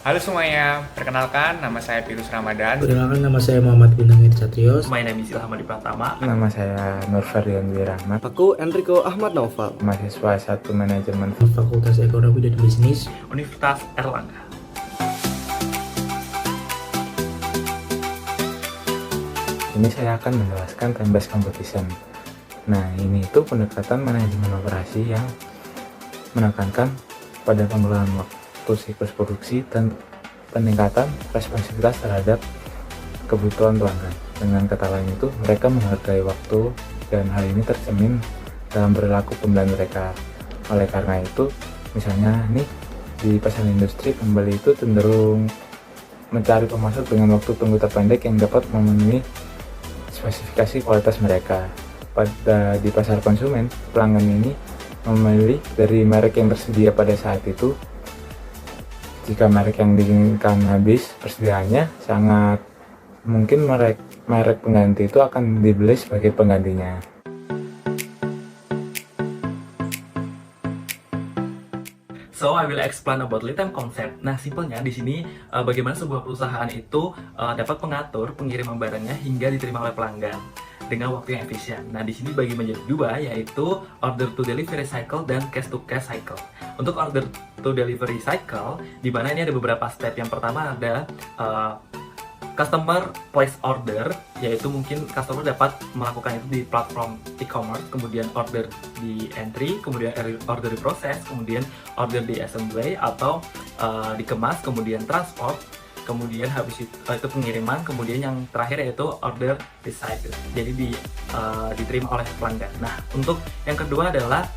Halo semuanya, perkenalkan nama saya Pirus Ramadan. Perkenalkan, nama saya Muhammad Bintang Satrios. My name is Ilham Adi Pratama. Nama saya Nur Ferdian Wirahmat, Aku Enrico Ahmad Naufal, mahasiswa 1 Manajemen Fakultas Ekonomi dan Bisnis. Universitas Erlangga. Ini saya akan menjelaskan time-based competition. Nah, ini itu pendekatan manajemen operasi yang menekankan pada pengelolaan waktu siklus produksi dan peningkatan responsivitas terhadap kebutuhan pelanggan. Dengan kata lain itu, mereka menghargai waktu dan hal ini tercermin dalam perilaku pembelian mereka. Oleh karena itu, misalnya nih di pasar industri, pembeli itu cenderung mencari pemasok dengan waktu tunggu terpendek yang dapat memenuhi spesifikasi kualitas mereka. Pada di pasar konsumen, pelanggan ini memilih dari merek yang tersedia pada saat itu. Jika merek yang diinginkan habis persediaannya, sangat mungkin merek pengganti itu akan dibeli sebagai penggantinya. So I will explain about lead time concept. Nah, simpelnya di sini bagaimana sebuah perusahaan itu dapat mengatur pengiriman barangnya hingga diterima oleh pelanggan dengan waktu yang efisien. Nah, di sini bagi menjadi dua, yaitu order to delivery cycle dan cash to cash cycle. Untuk order to delivery cycle, di mana ini ada beberapa step. Yang pertama ada customer place order, yaitu mungkin customer dapat melakukan itu di platform e-commerce, kemudian order di entry, kemudian order di proses, kemudian order di assembly atau dikemas, kemudian transport, kemudian habis itu pengiriman, kemudian yang terakhir yaitu order receipt, jadi diterima oleh pelanggan. Nah, untuk yang kedua adalah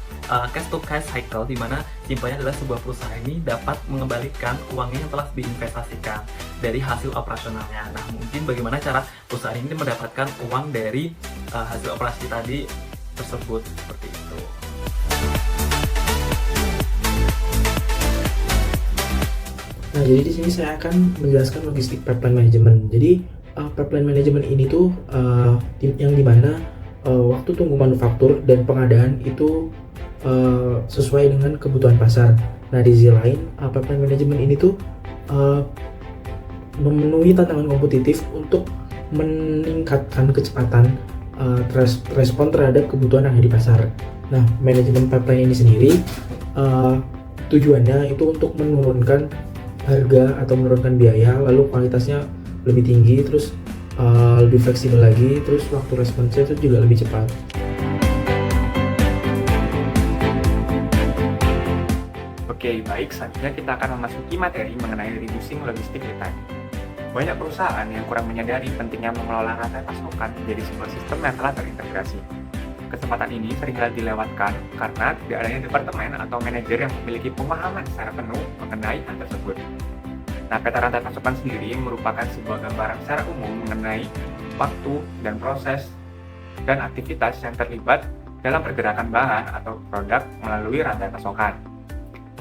cash to cash cycle, di mana simpelnya adalah sebuah perusahaan ini dapat mengembalikan uangnya yang telah diinvestasikan dari hasil operasionalnya. Nah, mungkin bagaimana cara perusahaan ini mendapatkan uang dari hasil operasi tadi tersebut, seperti itu. Nah, jadi di sini saya akan menjelaskan logistik pipeline management. Jadi pipeline management ini tuh yang dimana waktu tunggu manufaktur dan pengadaan itu sesuai dengan kebutuhan pasar. Nah, di sisi lain, pipeline management ini tuh memenuhi tantangan kompetitif untuk meningkatkan kecepatan respon terhadap kebutuhan yang ada di pasar. Nah, manajemen pipeline ini sendiri tujuannya itu untuk menurunkan harga atau menurunkan biaya, lalu kualitasnya lebih tinggi, terus lebih fleksibel lagi, terus waktu responsnya itu juga lebih cepat. Oke, baik, selanjutnya kita akan memasuki materi mengenai reducing logistic lead time. Banyak perusahaan yang kurang menyadari pentingnya mengelola rantai pasokan menjadi sebuah sistem yang telah terintegrasi. Kesempatan ini seringkali dilewatkan karena tidak adanya departemen atau manajer yang memiliki pemahaman secara penuh mengenai hal tersebut. Nah, peta rantai pasokan sendiri merupakan sebuah gambaran secara umum mengenai waktu dan proses dan aktivitas yang terlibat dalam pergerakan bahan atau produk melalui rantai pasokan.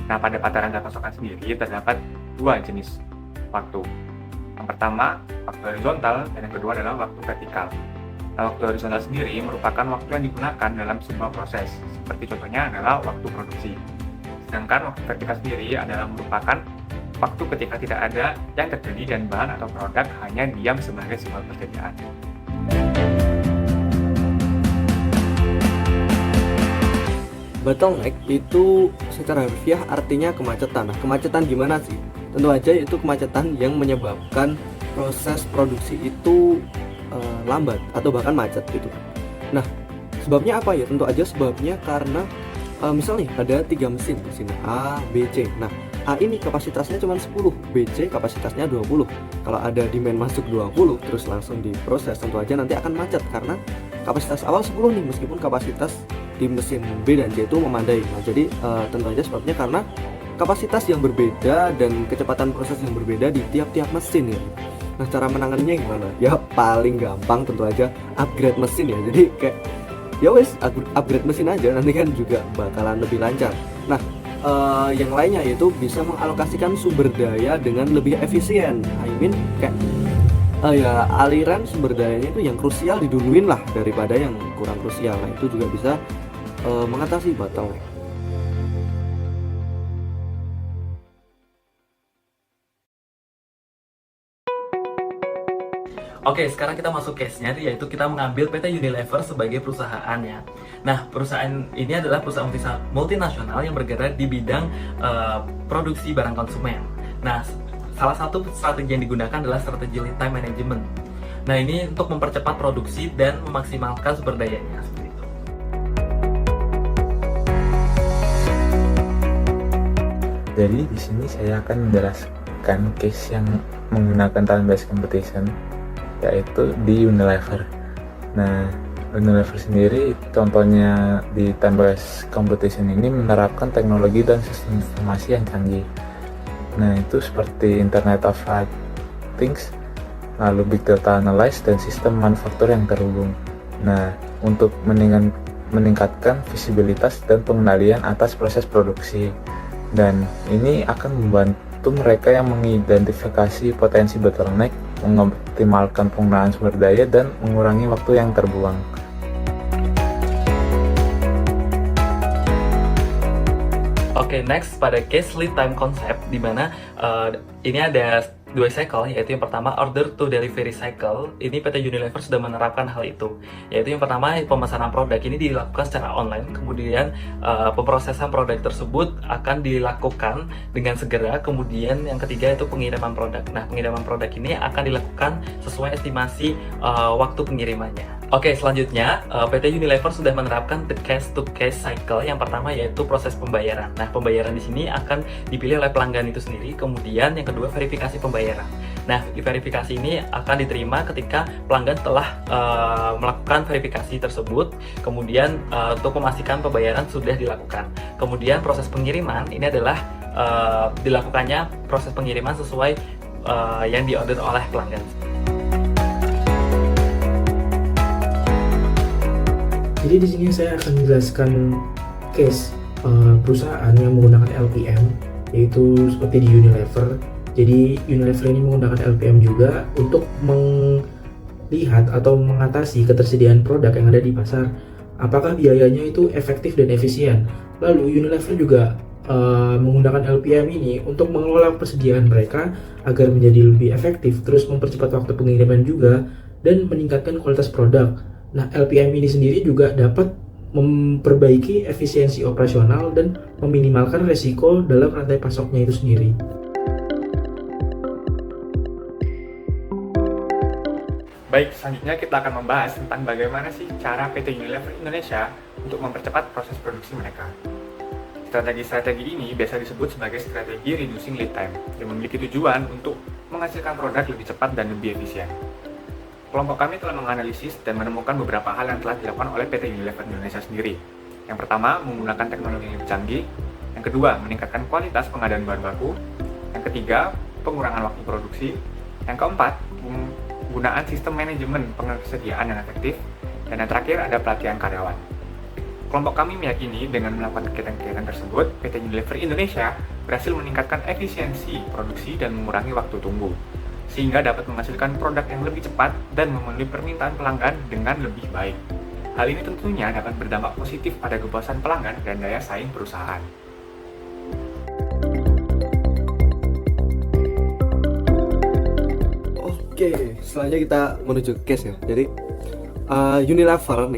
Nah, pada peta rantai pasokan sendiri terdapat dua jenis waktu. Yang pertama, waktu horizontal, dan yang kedua adalah waktu vertikal. Nah, waktu horizontal sendiri merupakan waktu yang digunakan dalam sebuah proses, seperti contohnya adalah waktu produksi. Sedangkan waktu vertikal sendiri adalah merupakan waktu ketika tidak ada yang terjadi dan bahan atau produk hanya diam sebagai sebuah persediaan. bottleneck itu secara harfiah artinya kemacetan. Nah, kemacetan gimana sih? Tentu aja itu kemacetan yang menyebabkan proses produksi itu lambat atau bahkan macet gitu. Nah, sebabnya apa ya? Tentu aja sebabnya karena misal nih ada 3 mesin A, B, C. Nah, A ini kapasitasnya cuma 10, B, C kapasitasnya 20. Kalau ada demand masuk 20 terus langsung diproses, tentu aja nanti akan macet karena kapasitas awal 10 nih, meskipun kapasitas di mesin B dan C itu memadai. Nah, jadi tentu aja sebabnya karena kapasitas yang berbeda dan kecepatan proses yang berbeda di tiap-tiap mesin ya. Nah, cara menanganinya gimana? Ya paling gampang tentu aja upgrade mesin ya. Jadi kayak ya wes upgrade mesin aja, nanti kan juga bakalan lebih lancar. Nah, yang lainnya yaitu bisa mengalokasikan sumber daya dengan lebih efisien. I mean kayak ya aliran sumber dayanya itu yang krusial diduluin lah daripada yang kurang krusial. Nah, itu juga bisa mengatasi bottleneck. Oke, sekarang kita masuk case-nya, yaitu kita mengambil PT Unilever sebagai perusahaannya. Nah, perusahaan ini adalah perusahaan multinasional yang bergerak di bidang produksi barang konsumen. Nah, salah satu strategi yang digunakan adalah strategi lead time management. Nah, ini untuk mempercepat produksi dan memaksimalkan sumber dayanya. Seperti itu. Jadi di sini saya akan menjelaskan case yang menggunakan time based competition, yaitu di Unilever. Nah, Unilever sendiri contohnya di time based competition ini menerapkan teknologi dan sistem informasi yang canggih. Nah, itu seperti Internet of Things, lalu Big Data Analysis, dan sistem manufaktur yang terhubung. Nah, untuk meningkatkan visibilitas dan pengendalian atas proses produksi. Dan ini akan membantu mereka yang mengidentifikasi potensi bottleneck, mengoptimalkan penggunaan sumber daya, dan mengurangi waktu yang terbuang. Oke, next pada case lead time concept, di mana ini ada dua cycle, yaitu yang pertama order to delivery cycle. Ini PT Unilever sudah menerapkan hal itu, yaitu yang pertama pemesanan produk ini dilakukan secara online, kemudian pemrosesan produk tersebut akan dilakukan dengan segera, kemudian yang ketiga itu pengiriman produk. Nah, pengiriman produk ini akan dilakukan sesuai estimasi waktu pengirimannya. Oke, selanjutnya PT Unilever sudah menerapkan the case to case cycle. Yang pertama yaitu proses pembayaran. Nah, pembayaran di sini akan dipilih oleh pelanggan itu sendiri. Kemudian yang kedua verifikasi pembayaran. Nah, verifikasi ini akan diterima ketika pelanggan telah melakukan verifikasi tersebut. Kemudian untuk memastikan pembayaran sudah dilakukan. Kemudian proses pengiriman ini adalah dilakukannya proses pengiriman sesuai yang diorder oleh pelanggan. Jadi di sini saya akan menjelaskan case perusahaan yang menggunakan LPM, yaitu seperti di Unilever. Jadi Unilever ini menggunakan LPM juga untuk melihat atau mengatasi ketersediaan produk yang ada di pasar. Apakah biayanya itu efektif dan efisien? Lalu Unilever juga menggunakan LPM ini untuk mengelola persediaan mereka agar menjadi lebih efektif, terus mempercepat waktu pengiriman juga, dan meningkatkan kualitas produk. Nah, LPM ini sendiri juga dapat memperbaiki efisiensi operasional dan meminimalkan resiko dalam rantai pasoknya itu sendiri. Baik, selanjutnya kita akan membahas tentang bagaimana sih cara PT Unilever Indonesia untuk mempercepat proses produksi mereka. Strategi-strategi ini biasa disebut sebagai strategi reducing lead time, yang memiliki tujuan untuk menghasilkan produk lebih cepat dan lebih efisien. Kelompok kami telah menganalisis dan menemukan beberapa hal yang telah dilakukan oleh PT Unilever Indonesia sendiri. Yang pertama, menggunakan teknologi yang lebih canggih. Yang kedua, meningkatkan kualitas pengadaan bahan baku. Yang ketiga, pengurangan waktu produksi. Yang keempat, penggunaan sistem manajemen pengersediaan yang efektif. Dan yang terakhir, ada pelatihan karyawan. Kelompok kami meyakini dengan melakukan kegiatan-kegiatan tersebut, PT Unilever Indonesia berhasil meningkatkan efisiensi produksi dan mengurangi waktu tunggu, sehingga dapat menghasilkan produk yang lebih cepat dan memenuhi permintaan pelanggan dengan lebih baik. Hal ini tentunya dapat berdampak positif pada kepuasan pelanggan dan daya saing perusahaan. Oke, selanjutnya kita menuju ke case ya. Jadi Unilever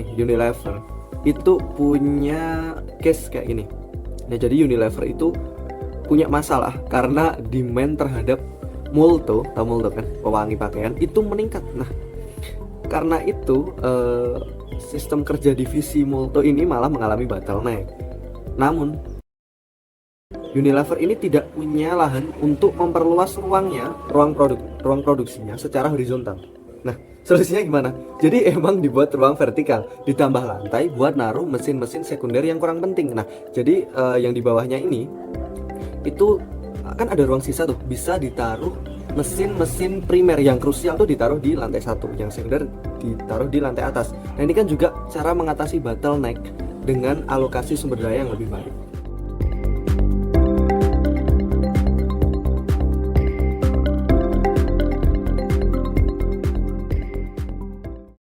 itu punya case kayak gini. Nah, jadi Unilever itu punya masalah karena demand terhadap Molto, atau Molto kan, pewangi pakaian itu meningkat. Nah, karena itu sistem kerja divisi Molto ini malah mengalami bottleneck. Namun Unilever ini tidak punya lahan untuk memperluas ruang produksinya secara horizontal. Nah, solusinya gimana? Jadi emang dibuat ruang vertikal, ditambah lantai buat naruh mesin-mesin sekunder yang kurang penting. Nah, jadi yang di bawahnya ini itu kan ada ruang sisa tuh, bisa ditaruh mesin-mesin primer yang krusial tuh ditaruh di lantai 1, yang sekunder ditaruh di lantai atas. Nah, ini kan juga cara mengatasi bottleneck dengan alokasi sumber daya yang lebih baik.